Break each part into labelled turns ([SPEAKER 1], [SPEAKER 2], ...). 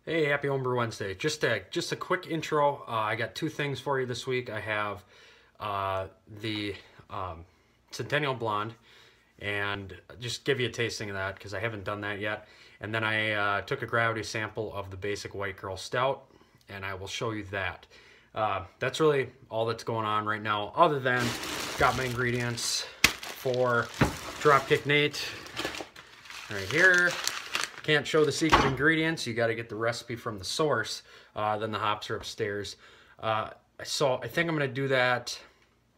[SPEAKER 1] Hey, happy Homebrew Wednesday. Just a quick intro. I got two things for you this week. I have the Centennial Blonde, and just give you a tasting of that because I haven't done that yet. And then I took a gravity sample of the basic White Girl Stout, and I will show you that. That's really all that's going on right now, other than got my ingredients for Dropkick Nate right here. Can't show the secret ingredients. You got to get the recipe from the source. Then the hops are upstairs. So I think I'm going to do that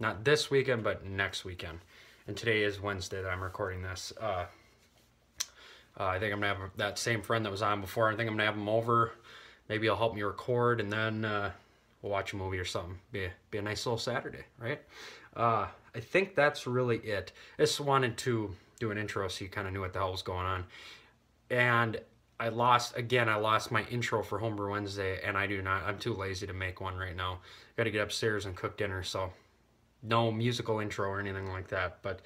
[SPEAKER 1] not this weekend, but next weekend. And today is Wednesday that I'm recording this. I think I'm going to have that same friend that was on before. I think I'm going to have him over. Maybe he'll help me record, and then we'll watch a movie or something. Be a nice little Saturday, right? I think that's really it. I just wanted to do an intro so you kind of knew what the hell was going on. And I lost my intro for Homebrew Wednesday, and I'm too lazy to make one right now. Got to get upstairs and cook dinner, so no musical intro or anything like that. But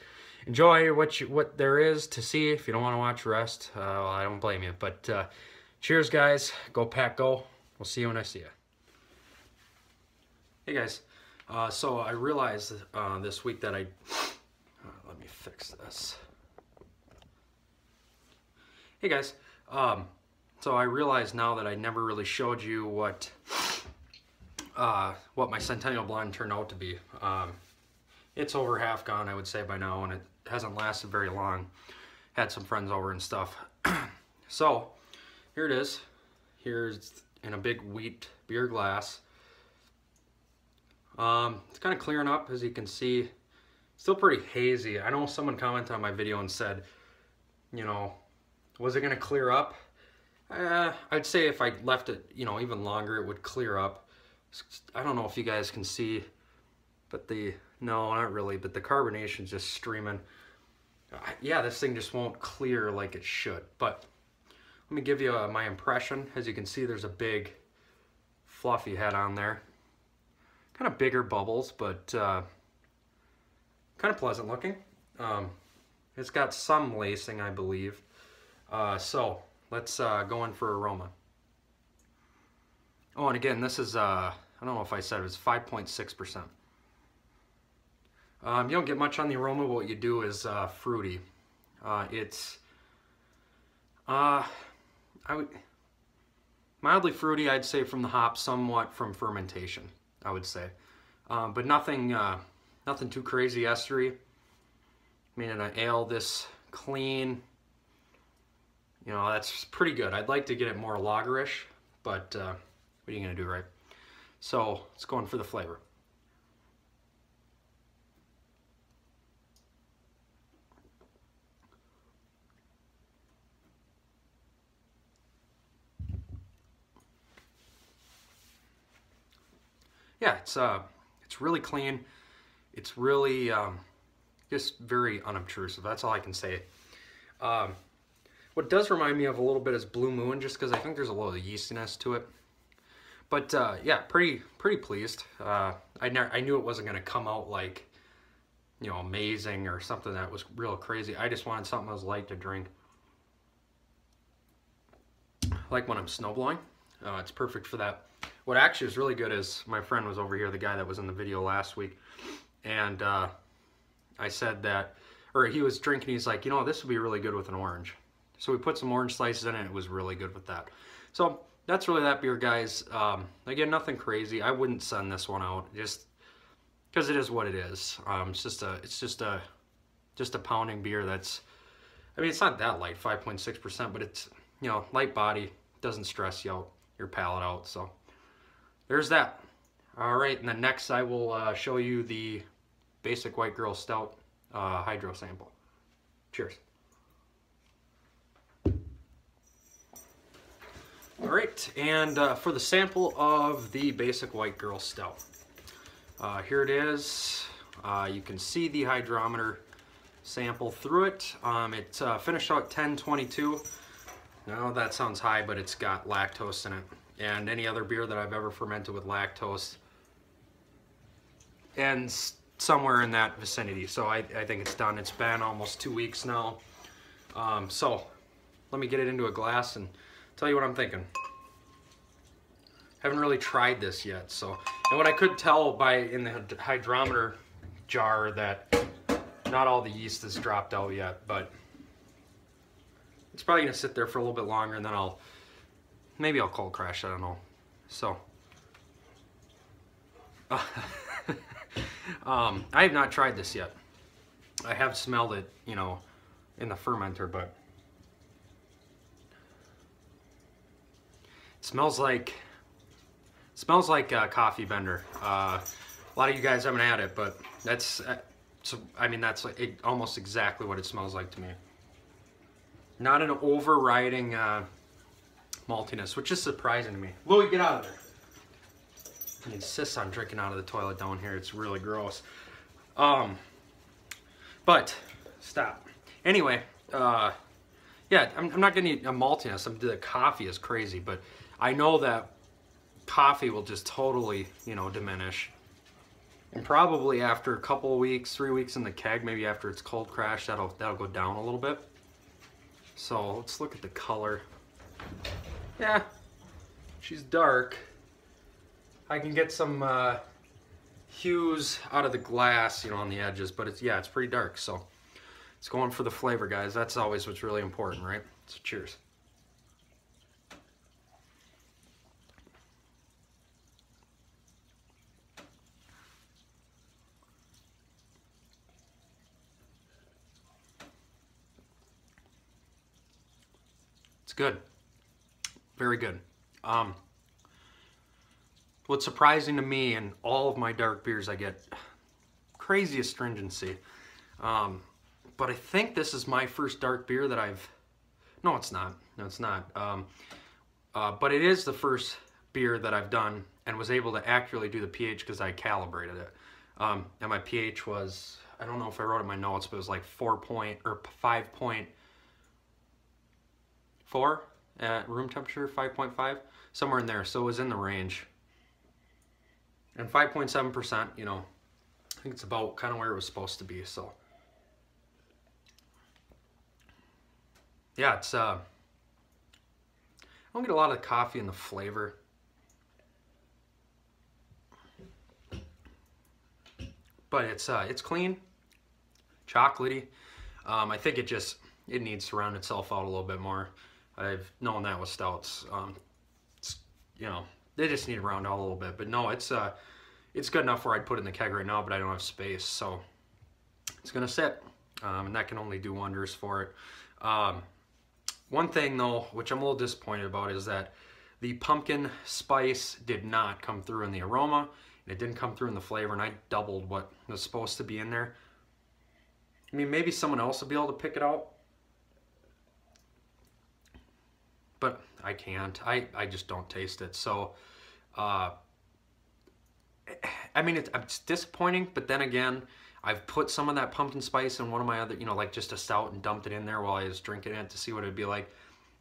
[SPEAKER 1] enjoy what there is to see. If you don't want to watch the rest, well, I don't blame you. But cheers, guys. Go Pack, go. We'll see you when I see you. Hey, guys. So I realized this week that let me fix this. Hey guys, so I realize now that I never really showed you what my Centennial Blonde turned out to be. It's over half gone, I would say, by now, and it hasn't lasted very long. Had some friends over and stuff. So here it is. Here's in a big wheat beer glass. It's kind of clearing up, as you can see. Still pretty hazy. I know someone commented on my video and said, you know, was it going to clear up? I'd say if I left it, even longer, it would clear up. I don't know if you guys can see, but no, not really, but the carbonation's just streaming. Yeah, this thing just won't clear like it should. But let me give you my impression. As you can see, there's a big fluffy head on there. Kind of bigger bubbles, but kind of pleasant looking. It's got some lacing, I believe. So let's go in for aroma. Oh, and again, this is, I don't know if I said it was 5.6%. You don't get much on the aroma, but what you do is fruity. It's mildly fruity, I'd say, from the hops, somewhat from fermentation, I would say. But nothing too crazy estery. I mean, in an ale this clean, that's pretty good. I'd like to get it more lagerish, but what are you going to do, right? So let's go in for the flavor. Yeah, it's really clean. It's really just very unobtrusive. That's all I can say. What does remind me of a little bit is Blue Moon, just because I think there's a little yeastiness to it. But yeah, pretty pleased. I knew it wasn't going to come out like, amazing or something that was real crazy. I just wanted something that was light to drink. Like when I'm snowblowing, it's perfect for that. What actually is really good is my friend was over here, the guy that was in the video last week, and I said that, or he was drinking, he's like, this would be really good with an orange. So we put some orange slices in it, and it was really good with that. So that's really that beer, guys. Again, nothing crazy. I wouldn't send this one out, just because it is what it is. It's just a pounding beer that's, I mean, it's not that light, 5.6%, but it's, light body, doesn't stress you out, your palate out. So there's that. All right, and then next I will show you the basic White Girl Stout hydro sample. Cheers. All right, and for the sample of the basic White Girl Stout, here it is. You can see the hydrometer sample through it. It finished out 1022. Now that sounds high, but it's got lactose in it. And any other beer that I've ever fermented with lactose ends somewhere in that vicinity. So I think it's done. It's been almost 2 weeks now. So let me get it into a glass and tell you what I'm thinking. Haven't really tried this yet. So, and what I could tell in the hydrometer jar that not all the yeast has dropped out yet, but it's probably gonna sit there for a little bit longer, and then maybe I'll cold crash. I don't know. So, I have not tried this yet. I have smelled it, you know, in the fermenter, but it smells like a coffee bender. A lot of you guys haven't had it, but that's I mean, that's like almost exactly what it smells like to me. Not an overriding maltiness, which is surprising to me. Louie, get out of there. He insists on drinking out of the toilet down here. It's really gross. But stop. Anyway, yeah, I'm not getting a maltiness. The coffee is crazy, but I know that coffee will just totally, you know, diminish. And probably after a couple of weeks, 3 weeks in the keg, maybe after it's cold crash, that'll go down a little bit. So let's look at the color. Yeah, she's dark. I can get some hues out of the glass, you know, on the edges, but it's pretty dark. So it's going for the flavor, guys. That's always what's really important, right? So cheers. It's good. Very good. What's surprising to me in all of my dark beers, I get crazy astringency. But I think this is my first dark beer that no, it's not. No, it's not. But it is the first beer that I've done and was able to accurately do the pH because I calibrated it. And my pH was, I don't know if I wrote it in my notes, but it was like 5.4 at room temperature, 5.5, somewhere in there. So it was in the range. And 5.7%, you know, I think it's about kind of where it was supposed to be. So yeah, it's I don't get a lot of coffee in the flavor. But it's clean, chocolatey. I think it needs to round itself out a little bit more. I've known that with stouts. You know, they just need to round out a little bit. But no, it's good enough where I'd put it in the keg right now, but I don't have space, so it's gonna sit, and that can only do wonders for it. One thing though, which I'm a little disappointed about, is that the pumpkin spice did not come through in the aroma, and it didn't come through in the flavor, and I doubled what was supposed to be in there. I mean, maybe someone else will be able to pick it out, but I can't. I just don't taste it. So, I mean, it's disappointing, but then again, I've put some of that pumpkin spice in one of my other, you know, like just a stout, and dumped it in there while I was drinking it to see what it'd be like.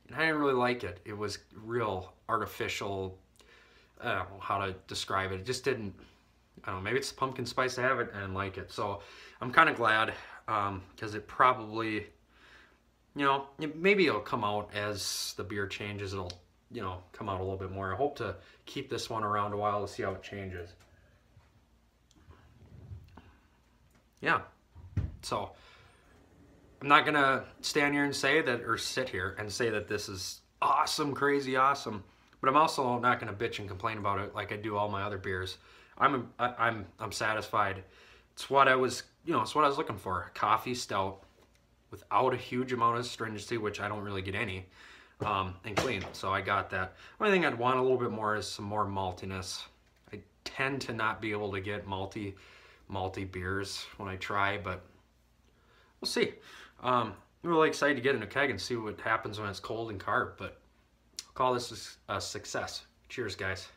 [SPEAKER 1] And I didn't really like it. It was real artificial. I don't know how to describe it. It just didn't, I don't know, maybe it's the pumpkin spice I have it and like it. So I'm kind of glad, because it probably, you know, maybe it'll come out as the beer changes. It'll, you know, come out a little bit more. I hope to keep this one around a while to see how it changes. Yeah, so I'm not gonna stand here and say that, or sit here and say that this is awesome, crazy awesome, but I'm also not gonna bitch and complain about it like I do all my other beers. I'm satisfied. It's what I was, you know, it's what I was looking for. A coffee stout without a huge amount of stringency, which I don't really get any, and clean. So I got that. Only thing I'd want a little bit more is some more maltiness. I tend to not be able to get malty beers when I try, but we'll see. I'm really excited to get in a keg and see what happens when it's cold and carb, but I'll call this a success. Cheers, guys.